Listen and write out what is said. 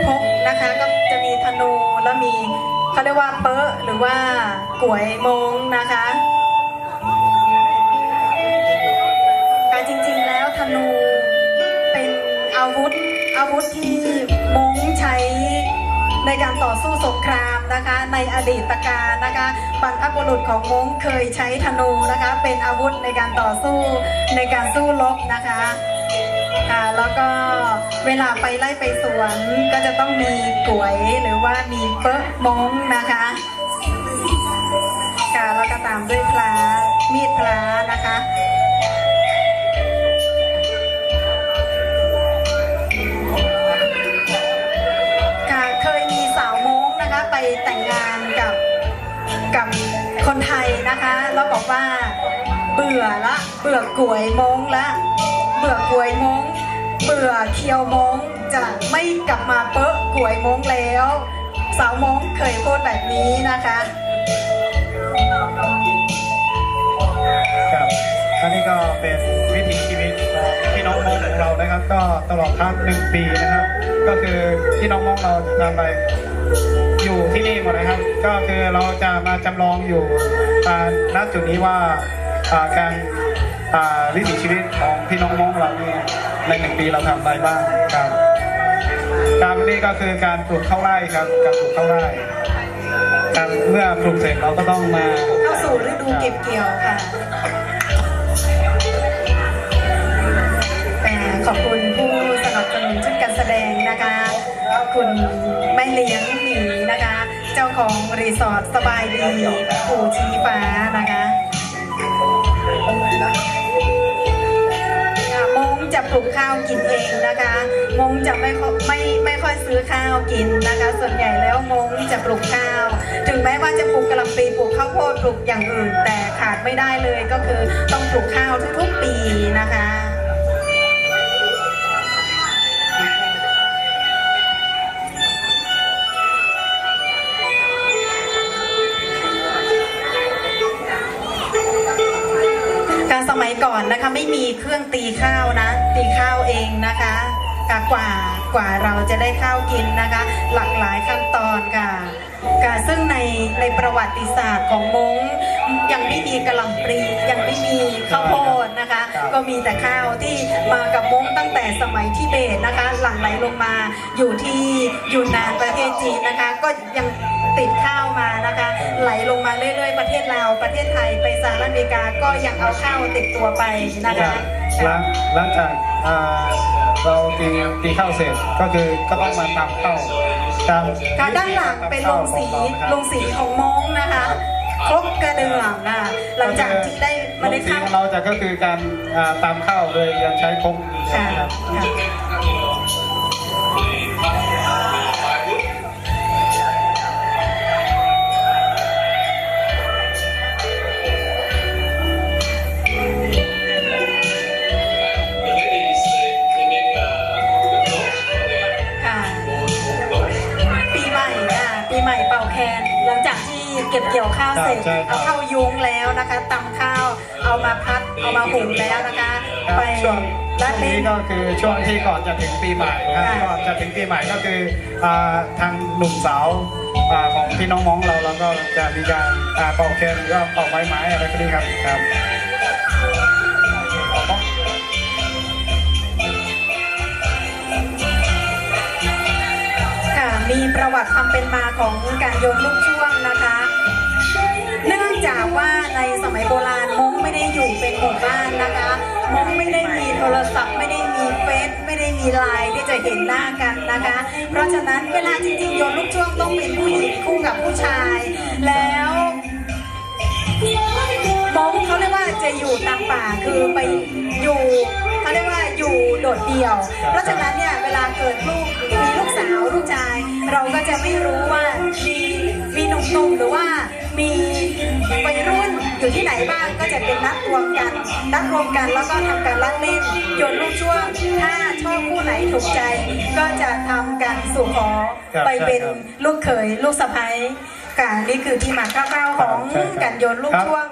พกนะคะก็จะมีธนูแล้วมีเขาเรียกว่าเป๊ะหรือว่าก๋วยมงนะคะการจริงๆแล้วธนูเป็นอาวุธที่มงใช้ในการต่อสู้สงครามนะคะในอดีตการนะคะบรรพบุรุษของมงเคยใช้ธนูนะคะเป็นอาวุธในการต่อสู้ในการสู้รบนะคะค่ะแล้วก็เวลาไปไล่ไปสวนก็จะต้องมีก๋วยหรือว่ามีเป๊ะมงนะคะค่ะแล้วก็ตามด้วยพลามีดพลานะคะไปแต่งงานกับคนไทยนะคะแล้วบอกว่าเบื่อก๋วยมงละเบื่อก๋วยมงเบื่อเคียวมงจะไม่กลับมาเป๊ะก๋วยมงแล้วสาวมงเคยพูดแบบนี้นะคะครับอันนี้ก็เป็นวิถีชีวิตของพี่น้องมงของเรานะครับก็ตลอดทั้ง1 ปีนะครับก็คือพี่น้องมงเราจะไปอยู่ที่นี่หมดนะครับก็คือเราจะมาจำลองอยู่ณจุดนี้ว่าการวิถีชีวิตของพี่น้องมงเรานี่ใน1 ปีเราทำอะไรบ้างครับการนี้ก็คือการปลูกข้าวไร่ครับการปลูกข้าวไร่เมื่อปลูกเสร็จเราก็ต้องมาเข้าสู่ฤดูเก็บเกี่ยวค่ะขอบคุณผู้สนับสนุนชุดการแสดงนะคะคุณแม่เลี้ยงหมีนะคะเจ้าของรีสอร์ทสบายดีปู่ชีฟ้านะคะมงจะปลูกข้าวกินเองนะคะมงจะไม่ค่อยซื้อข้าวกินนะคะส่วนใหญ่แล้วมงจะปลูกข้าวถึงแม้ว่าจะปลูกกะหล่ำปีปลูกข้าวโพดปลูกอย่างอื่นแต่ขาดไม่ได้เลยก็คือต้องปลูกข้าวทุกๆปีนะคะสมัยก่อนนะคะไม่มีเครื่องตีข้าวนะตีข้าวเองนะคะกว่าเราจะได้ข้าวกินนะคะหลากหลายขั้นตอนค่ะซึ่งในประวัติศาสตร์ของมงยังไม่มีกะหล่ำปลียังไม่มีข้าวโพดนะคะก็มีแต่ข้าวที่มากับมงตั้งแต่สมัยทิเบตนะคะหลั่งไหลลงมาอยู่ที่ยูนนานประเทศจีนนะคะก็ยังติดข้าวมานะคะไหลลงมาเรื่อยๆประเทศลาวประเทศไทยไปสหรัฐอเมริกาก็ยังเอาข้าวติดตัวไปนะคะหลังจากเราตีข้าวเสร็จก็คือก็ต้องมาตำข้าวด้านหลังเป็นโรงสีของมงนะคะครกกระเดื่องนะหลังจากที่ได้มาได้ข้าวเราจะก็คือการตำข้าวโดยยังใช้ครกนะครับหลังจากที่เก็บเกี่ยวข้าวเสร็จเอาเข้ายุ้งแล้วนะคะตำข้าวเอามาพัดเอามาหุงแล้วนะคะไปและนี้ก็คือช่วงที่ก่อนจะถึงปีใหม่ครับก่อนจะถึงปีใหม่ก็คือทางหนุ่มสาวของพี่น้องมงเราก็จะมีการเป่าแคนหรือว่าเป่าไม้อะไรพวกนี้ครับมีประวัติความเป็นมาของการโยนลูกช่วงนะคะเนื่องจากว่าในสมัยโบราณมงไม่ได้อยู่เป็นหมู่บ้านนะคะมงไม่ได้มีโทรศัพท์ไม่ได้มีเฟซไม่ได้มีไลน์ที่จะเห็นหน้ากันนะคะเพราะฉะนั้นเวลาจริงๆโยนลูกช่วงต้องเป็นผู้หญิงคู่กับผู้ชายแล้วมงเขาเรียกว่าจะอยู่ตามป่าคือไปอยู่เขาเรียกว่าอยู่โดดเดี่ยวเพราะฉะนั้นเนี่ยเวลาเกิดมีลูกสาวลูกชายเราก็จะไม่รู้ว่ามีหนุ่มๆหรือว่ามีวัยรุ่นอยู่ที่ไหนบ้างก็จะเป็นนัดรวมกันแล้วก็ทำการลักเล่นโยนลูกช่วงถ้าชอบคู่ไหนถูกใจก็จะทำการสู่ขอไปเป็นลูกเขยลูกสะใภ้ค่ะนี่คือที่มาคร่าวๆของการโยนลูกช่วง